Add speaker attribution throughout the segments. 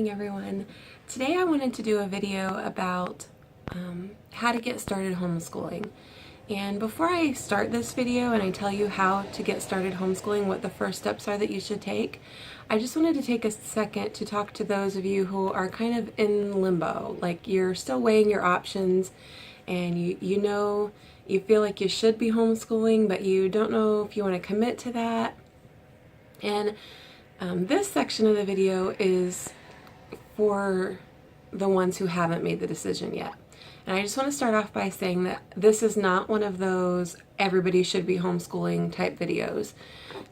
Speaker 1: morning, everyone. Today I wanted to do a video about how to get started homeschooling. And before I start this video and I tell you how to get started homeschooling, what the first steps are that you should take, I just wanted to take a second to talk to those of you who are kind of in limbo, like you're still weighing your options and you feel like you should be homeschooling, but you don't know if you want to commit to that. And this section of the video is for the ones who haven't made the decision yet. And I just want to start off by saying that this is not one of those everybody should be homeschooling type videos.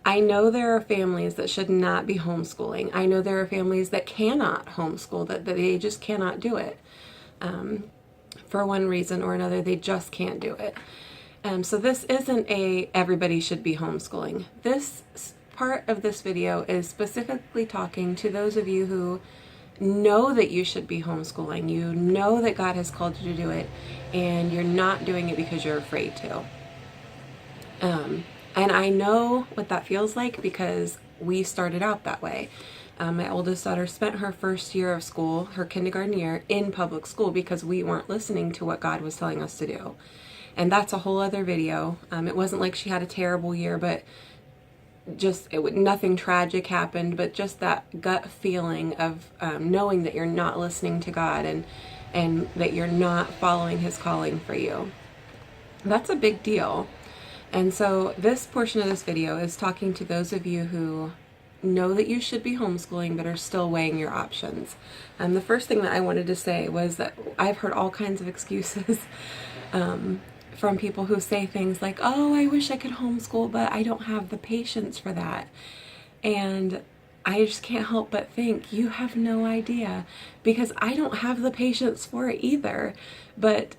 Speaker 1: I know there are families that should not be homeschooling. I know there are families that cannot homeschool, that they just cannot do it. For one reason or another, they just can't do it. So this isn't a everybody should be homeschooling. This part of this video is specifically talking to those of you who know that you should be homeschooling. You know that God has called you to do it, and you're not doing it because you're afraid to. And I know what that feels like because we started out that way. My oldest daughter spent her first year of school, her kindergarten year, in public school because we weren't listening to what God was telling us to do. And that's a whole other video. It wasn't like she had a terrible year, but nothing tragic happened, but just that gut feeling of knowing that you're not listening to God and that you're not following His calling for you. That's a big deal. And so this portion of this video is talking to those of you who know that you should be homeschooling but are still weighing your options. And the first thing that I wanted to say was that I've heard all kinds of excuses from people who say things like, oh, I wish I could homeschool, but I don't have the patience for that. And I just can't help but think you have no idea, because I don't have the patience for it either. But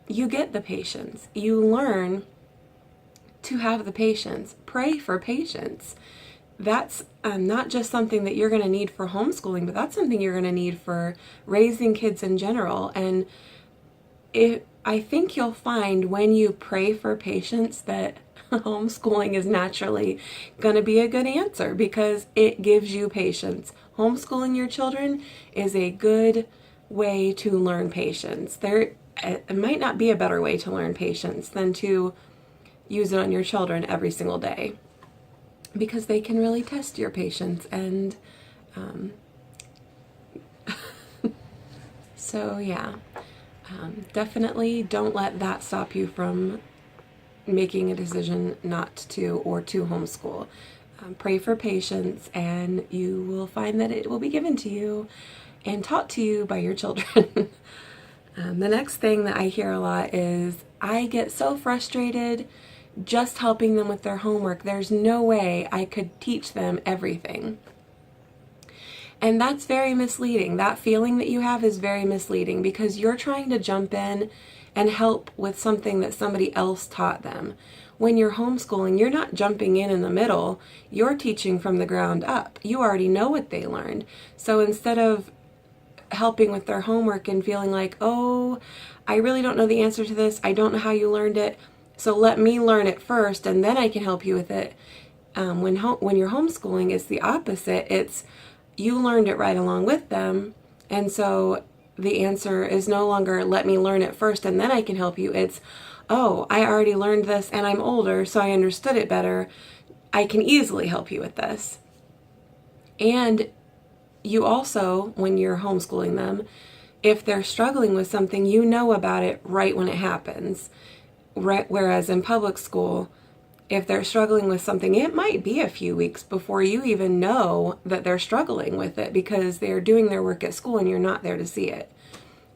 Speaker 1: you get the patience. You learn to have the patience. Pray for patience. That's not just something that you're going to need for homeschooling, but that's something you're going to need for raising kids in general. And I think you'll find when you pray for patience that homeschooling is naturally going to be a good answer because it gives you patience. Homeschooling your children is a good way to learn patience. It might not be a better way to learn patience than to use it on your children every single day, because they can really test your patience. And so yeah. Definitely don't let that stop you from making a decision not to or to homeschool. Pray for patience, and you will find that it will be given to you and taught to you by your children. The next thing that I hear a lot is, I get so frustrated just helping them with their homework. There's no way I could teach them everything. And that's very misleading. That feeling that you have is very misleading because you're trying to jump in and help with something that somebody else taught them. When you're homeschooling, you're not jumping in the middle. You're teaching from the ground up. You already know what they learned. So instead of helping with their homework and feeling like, oh, I really don't know the answer to this. I don't know how you learned it. So let me learn it first and then I can help you with it. When you're homeschooling, it's the opposite. It's you learned it right along with them, and so the answer is no longer let me learn it first and then I can help you. It's, oh, I already learned this and I'm older, so I understood it better. I can easily help you with this. And you also, when you're homeschooling them, if they're struggling with something, you know about it right when it happens. Whereas in public school, if they're struggling with something, it might be a few weeks before you even know that they're struggling with it because they're doing their work at school and you're not there to see it.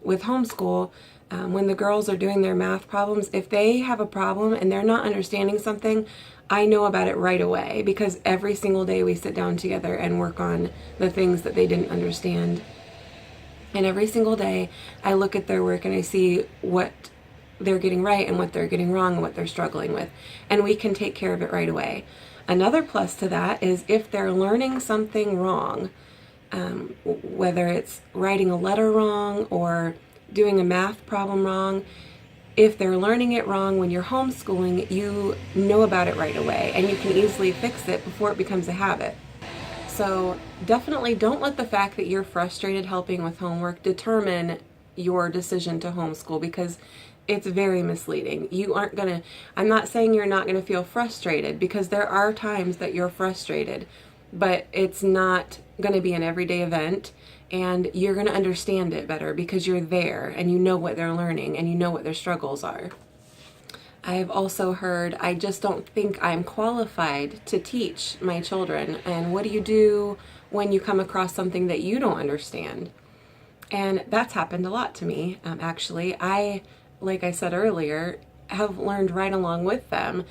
Speaker 1: With homeschool, when the girls are doing their math problems, if they have a problem and they're not understanding something, I know about it right away because every single day we sit down together and work on the things that they didn't understand. And every single day I look at their work and I see what they're getting right and what they're getting wrong and what they're struggling with, and we can take care of it right away. Another plus to that is if they're learning something wrong, whether it's writing a letter wrong or doing a math problem wrong, if they're learning it wrong when you're homeschooling, you know about it right away and you can easily fix it before it becomes a habit. So definitely don't let the fact that you're frustrated helping with homework determine your decision to homeschool, because it's very misleading. I'm not saying you're not gonna feel frustrated, because there are times that you're frustrated, but it's not gonna be an everyday event, and you're gonna understand it better because you're there and you know what they're learning and you know what their struggles are. I've also heard, I just don't think I'm qualified to teach my children. And what do you do when you come across something that you don't understand? And that's happened a lot to me, actually. Like I said earlier, have learned right along with them.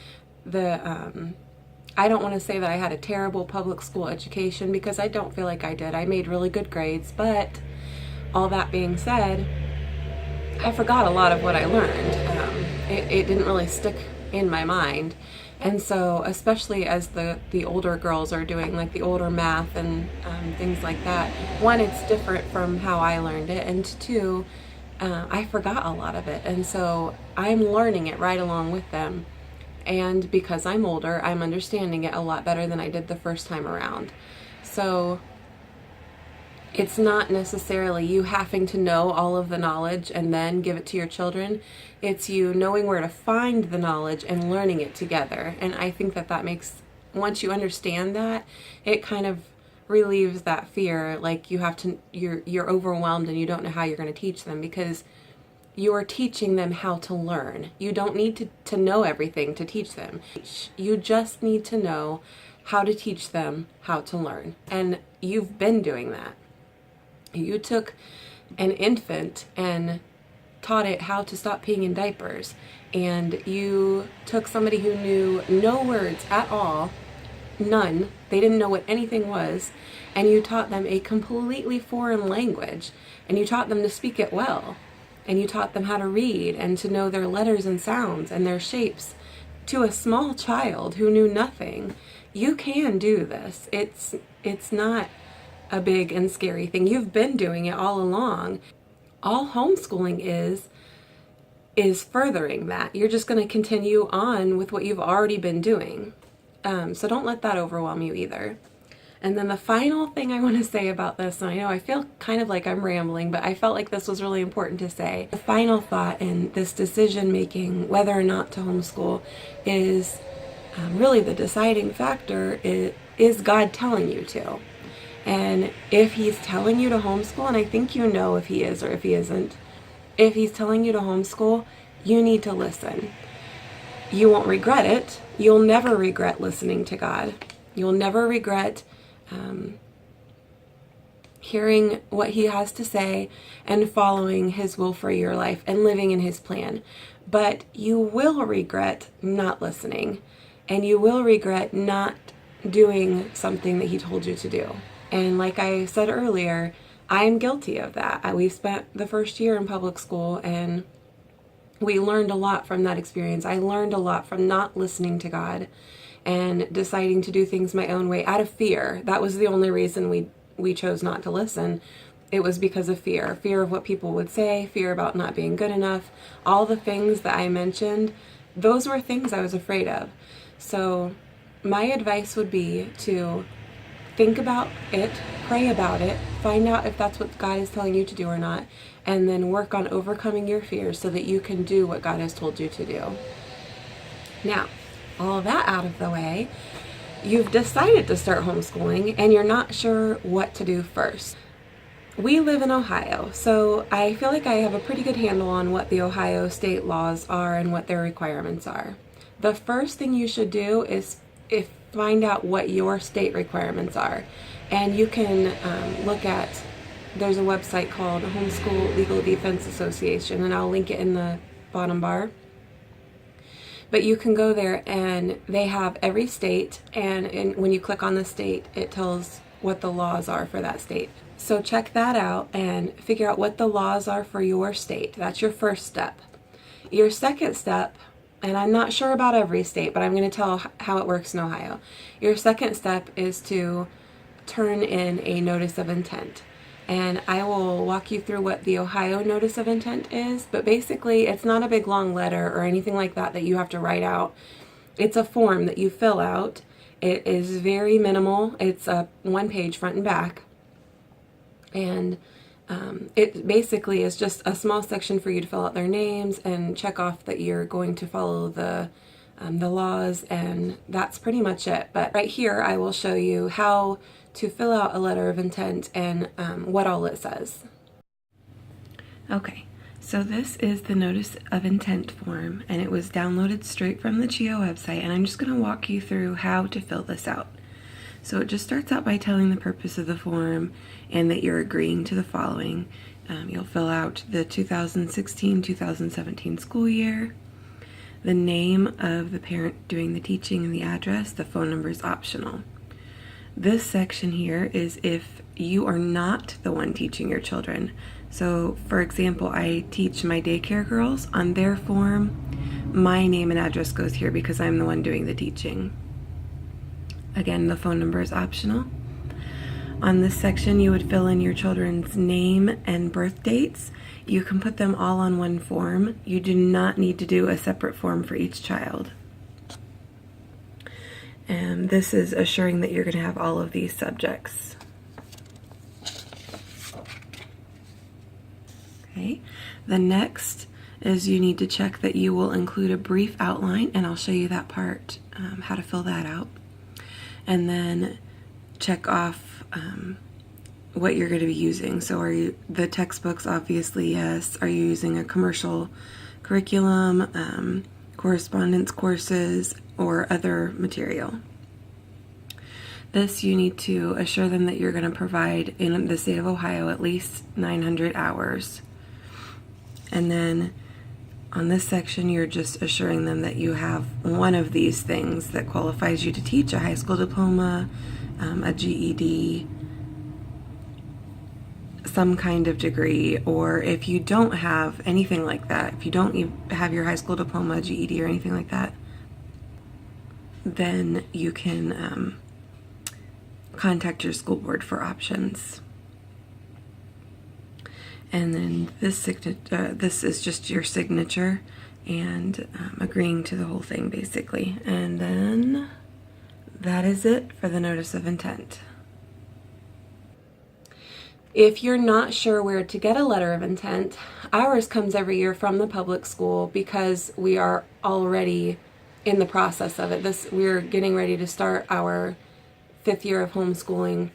Speaker 1: I don't want to say that I had a terrible public school education, because I don't feel like I did. I made really good grades, but all that being said, I forgot a lot of what I learned. It didn't really stick in my mind. And so, especially as the older girls are doing, like the older math and things like that, one, it's different from how I learned it, and two, I forgot a lot of it. And so I'm learning it right along with them. And because I'm older, I'm understanding it a lot better than I did the first time around. So it's not necessarily you having to know all of the knowledge and then give it to your children. It's you knowing where to find the knowledge and learning it together. And I think that makes, once you understand that, it kind of relieves that fear, like you're overwhelmed and you don't know how you're going to teach them, because you're teaching them how to learn. You don't need to know everything to teach them. You just need to know how to teach them how to learn. And you've been doing that. You took an infant and taught it how to stop peeing in diapers, and you took somebody who knew no words at all, none, they didn't know what anything was, and you taught them a completely foreign language, and you taught them to speak it well, and you taught them how to read and to know their letters and sounds and their shapes to a small child who knew nothing. You can do this. It's not a big and scary thing. You've been doing it all along. All homeschooling is furthering that. You're just going to continue on with what you've already been doing. So don't let that overwhelm you either. And then the final thing I want to say about this, and I know I feel kind of like I'm rambling, but I felt like this was really important to say. The final thought in this decision making, whether or not to homeschool, is really the deciding factor is God telling you to. And if he's telling you to homeschool, and I think you know if he is or if he isn't, if he's telling you to homeschool, you need to listen. You won't regret it. You'll never regret listening to God. You'll never regret hearing what he has to say and following his will for your life and living in his plan. But you will regret not listening, and you will regret not doing something that he told you to do. And like I said earlier, I'm guilty of that. We spent the first year in public school, and we learned a lot from that experience. I learned a lot from not listening to God and deciding to do things my own way out of fear. That was the only reason we chose not to listen. It was because of fear of what people would say, fear about not being good enough. All the things that I mentioned, those were things I was afraid of. So my advice would be to think about it, pray about it, find out if that's what God is telling you to do or not, and then work on overcoming your fears so that you can do what God has told you to do. Now, all that out of the way, you've decided to start homeschooling and you're not sure what to do first. We live in Ohio, so I feel like I have a pretty good handle on what the Ohio state laws are and what their requirements are. The first thing you should do is find out what your state requirements are. And you can look at, there's a website called Homeschool Legal Defense Association, and I'll link it in the bottom bar. But you can go there and they have every state, and when you click on the state, it tells what the laws are for that state. So check that out and figure out what the laws are for your state. That's your first step. Your second step, and I'm not sure about every state, but I'm going to tell how it works in Ohio. Your second step is to turn in a notice of intent. And I will walk you through what the Ohio notice of intent is, but basically it's not a big long letter or anything like that that you have to write out. It's a form that you fill out, It is very minimal. It's a one page front and back. And it basically is just a small section for you to fill out their names and check off that you're going to follow the laws, and that's pretty much it. But right here I will show you how to fill out a letter of intent and what all it says. Okay, so this is the notice of intent form, and it was downloaded straight from the CHIO website, and I'm just going to walk you through how to fill this out. So it just starts out by telling the purpose of the form and that you're agreeing to the following. You'll fill out the 2016-2017 school year, the name of the parent doing the teaching and the address. The phone number is optional. This section here is if you are not the one teaching your children. So for example, I teach my daycare girls. On their form, my name and address goes here because I'm the one doing the teaching. Again, the phone number is optional. On this section, you would fill in your children's name and birth dates. You can put them all on one form. You do not need to do a separate form for each child. And this is assuring that you're going to have all of these subjects. Okay, the next is you need to check that you will include a brief outline, and I'll show you that part, how to fill that out. And then check off what you're going to be using. So are you, the textbooks, obviously, yes. Are you using a commercial curriculum, correspondence courses, or other material? This, you need to assure them that you're going to provide in the state of Ohio at least 900 hours. And then on this section, you're just assuring them that you have one of these things that qualifies you to teach: a high school diploma, a GED, some kind of degree. Or if you don't have anything like that, if you don't have your high school diploma, GED, or anything like that, then you can contact your school board for options. And then this is just your signature and agreeing to the whole thing, basically. And then that is it for the notice of intent. If you're not sure where to get a letter of intent, ours comes every year from the public school because we are already in the process of it. We're getting ready to start our 5th year of homeschooling.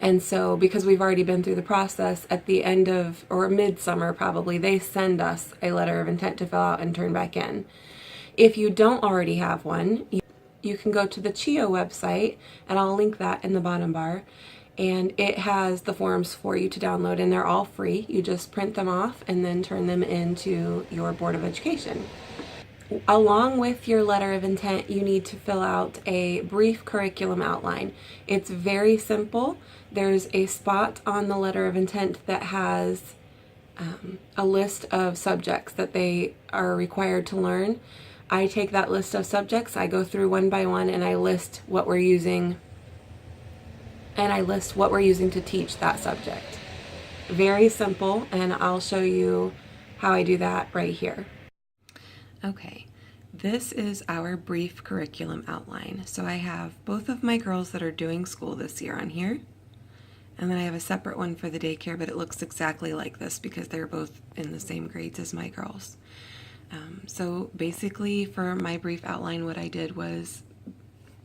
Speaker 1: And so because we've already been through the process, at the end of, or midsummer probably, they send us a letter of intent to fill out and turn back in. If you don't already have one, you can go to the CHIO website, and I'll link that in the bottom bar, and it has the forms for you to download, and they're all free. You just print them off and then turn them into your Board of Education. Along with your letter of intent, you need to fill out a brief curriculum outline. It's very simple. There's a spot on the letter of intent that has a list of subjects that they are required to learn. I take that list of subjects, I go through one by one, and I list what we're using, to teach that subject. Very simple, and I'll show you how I do that right here. Okay, this is our brief curriculum outline. So I have both of my girls that are doing school this year on here, and then I have a separate one for the daycare, but it looks exactly like this because they're both in the same grades as my girls. So basically for my brief outline, what I did was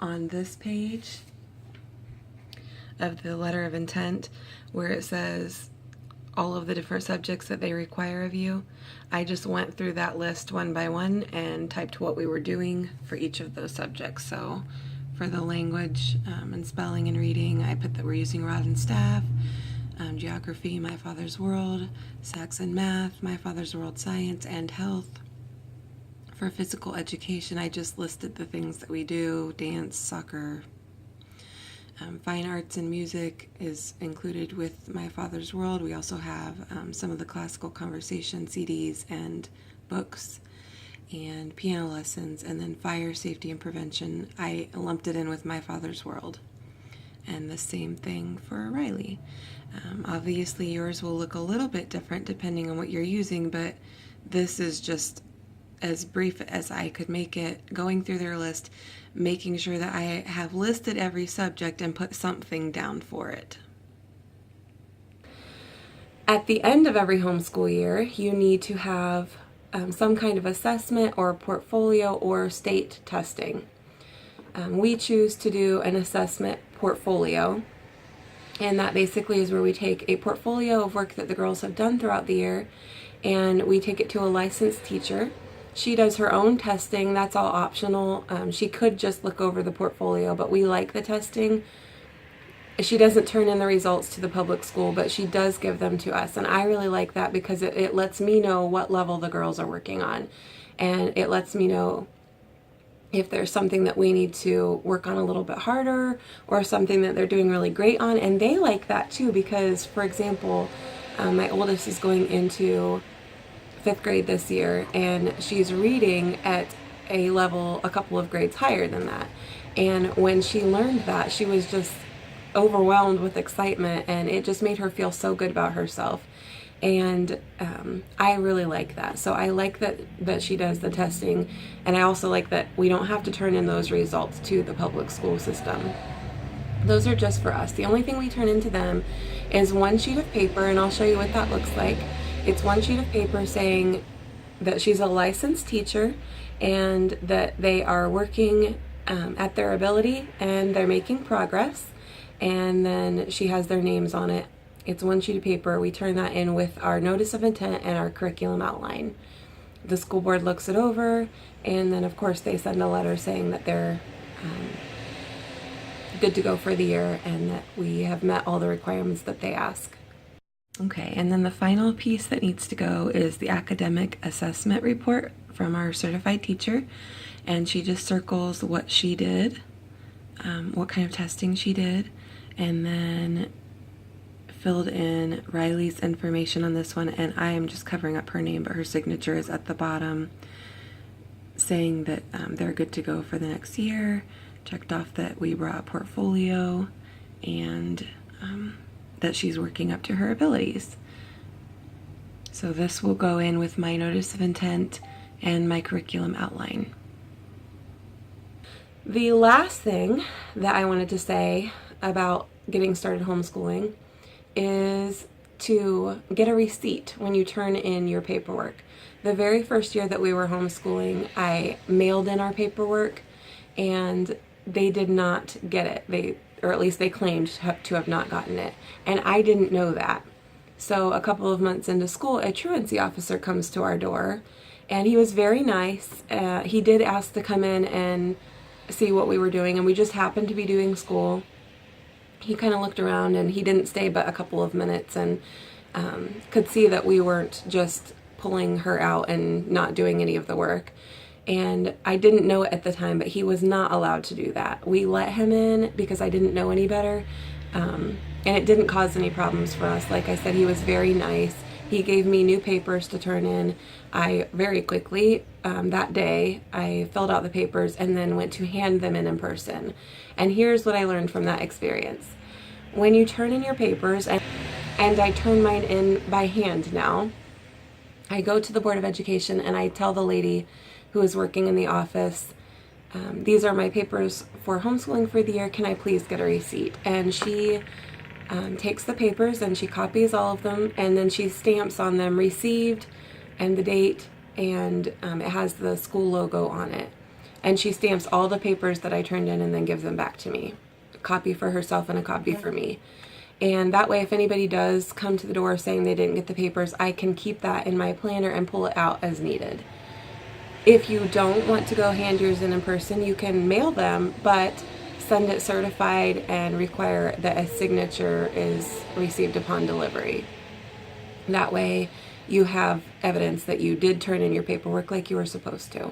Speaker 1: on this page of the letter of intent where it says all of the different subjects that they require of you, I just went through that list one by one and typed what we were doing for each of those subjects. So for the language and spelling and reading, I put that we're using rod and staff. Geography, My Father's World. Sex and math, My Father's World. Science and health. For physical education, I just listed the things that we do: dance, soccer. Fine arts and music is included with My Father's World. We also have some of the classical conversation CDs and books, and piano lessons. And then fire, safety, and prevention, I lumped it in with My Father's World. And the same thing for Riley. Obviously yours will look a little bit different depending on what you're using, but this is just as brief as I could make it, going through their list, making sure that I have listed every subject and put something down for it. At the end of every homeschool year, you need to have some kind of assessment or portfolio or state testing. We choose to do an assessment portfolio, and that basically is where we take a portfolio of work that the girls have done throughout the year, and we take it to a licensed teacher. She does her own testing. That's all optional. She could just look over the portfolio, but we like the testing. She doesn't turn in the results to the public school, but she does give them to us. And I really like that because it lets me know what level the girls are working on. And it lets me know if there's something that we need to work on a little bit harder or something that they're doing really great on. And they like that too because, for example, my oldest is going into 5th grade this year, and she's reading at a level a couple of grades higher than that. And when she learned that, she was just overwhelmed with excitement, and it just made her feel so good about herself. And I really like that. So I like that she does the testing, and I also like that we don't have to turn in those results to the public school system. Those are just for us. The only thing we turn into them is one sheet of paper, and I'll show you what that looks like. It's one sheet of paper saying that she's a licensed teacher and that they are working at their ability and they're making progress. And then she has their names on it. It's one sheet of paper. We turn that in with our notice of intent and our curriculum outline. The school board looks it over, and then of course they send a letter saying that they're good to go for the year and that we have met all the requirements that they ask. Okay, and then the final piece that needs to go is the academic assessment report from our certified teacher, and she just circles what she did, what kind of testing she did, and then filled in Riley's information on this one, and I am just covering up her name, but her signature is at the bottom saying that they're good to go for the next year, checked off that we brought a portfolio, and that she's working up to her abilities. So this will go in with my notice of intent and my curriculum outline. The last thing that I wanted to say about getting started homeschooling is to get a receipt when you turn in your paperwork. The very first year that we were homeschooling, I mailed in our paperwork and they did not get it. Or at least they claimed to have not gotten it. And I didn't know that. So a couple of months into school, a truancy officer comes to our door, and he was very nice. He did ask to come in and see what we were doing, and we just happened to be doing school. He kind of looked around, and he didn't stay but a couple of minutes, and could see that we weren't just pulling her out and not doing any of the work. And I didn't know it at the time, but he was not allowed to do that. We let him in because I didn't know any better, and it didn't cause any problems for us. Like I said, he was very nice. He gave me new papers to turn in. I very quickly, that day, I filled out the papers and then went to hand them in person. And here's what I learned from that experience. When you turn in your papers, and I turn mine in by hand now, I go to the Board of Education and I tell the lady who is working in the office, these are my papers for homeschooling for the year, can I please get a receipt? And she takes the papers and she copies all of them, and then she stamps on them received and the date, and it has the school logo on it. And she stamps all the papers that I turned in and then gives them back to me. A copy for herself and a copy for me. And that way, if anybody does come to the door saying they didn't get the papers, I can keep that in my planner and pull it out as needed. If you don't want to go hand yours in person, you can mail them, but send it certified and require that a signature is received upon delivery. That way, you have evidence that you did turn in your paperwork like you were supposed to.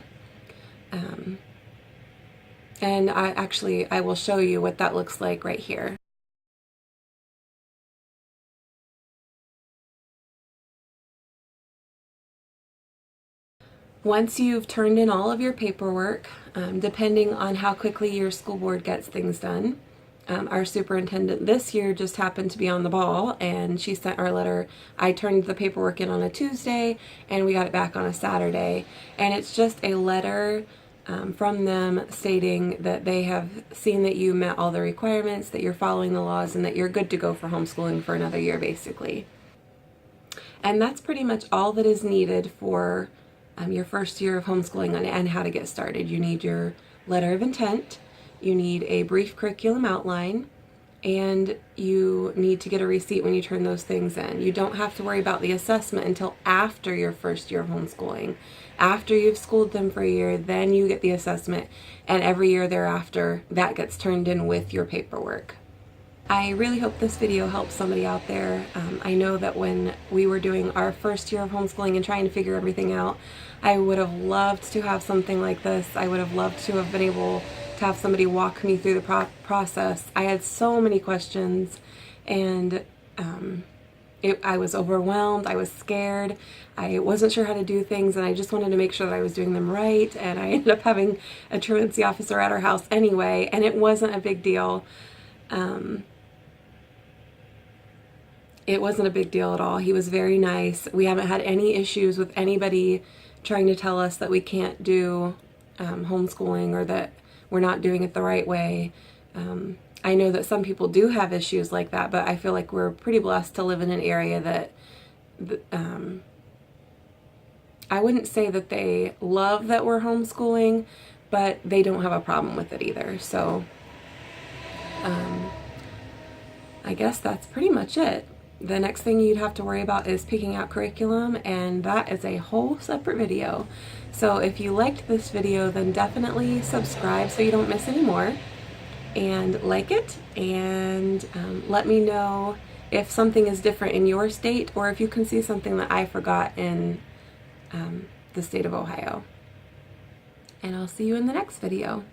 Speaker 1: And I will show you what that looks like right here. Once you've turned in all of your paperwork, depending on how quickly your school board gets things done, Our superintendent this year just happened to be on the ball, and she sent our letter. I turned the paperwork in on a Tuesday, and we got it back on a Saturday. And it's just a letter from them stating that they have seen that you met all the requirements, that you're following the laws, and that you're good to go for homeschooling for another year, basically. And that's pretty much all that is needed for your first year of homeschooling and how to get started. You need your letter of intent, you need a brief curriculum outline, and you need to get a receipt when you turn those things in. You don't have to worry about the assessment until after your first year of homeschooling. After you've schooled them for a year, then you get the assessment, and every year thereafter, that gets turned in with your paperwork. I really hope this video helps somebody out there. I know that when we were doing our first year of homeschooling and trying to figure everything out, I would have loved to have something like this. I would have loved to have been able to have somebody walk me through the process. I had so many questions, and I was overwhelmed, I was scared, I wasn't sure how to do things, and I just wanted to make sure that I was doing them right, and I ended up having a truancy officer at our house anyway, and it wasn't a big deal. It wasn't a big deal at all. He was very nice. We haven't had any issues with anybody trying to tell us that we can't do homeschooling or that we're not doing it the right way. I know that some people do have issues like that, but I feel like we're pretty blessed to live in an area that I wouldn't say that they love that we're homeschooling, but they don't have a problem with it either. So I guess that's pretty much it. The next thing you'd have to worry about is picking out curriculum, and that is a whole separate video. So if you liked this video, then definitely subscribe so you don't miss any more, and like it, and let me know if something is different in your state, or if you can see something that I forgot in the state of Ohio. And I'll see you in the next video.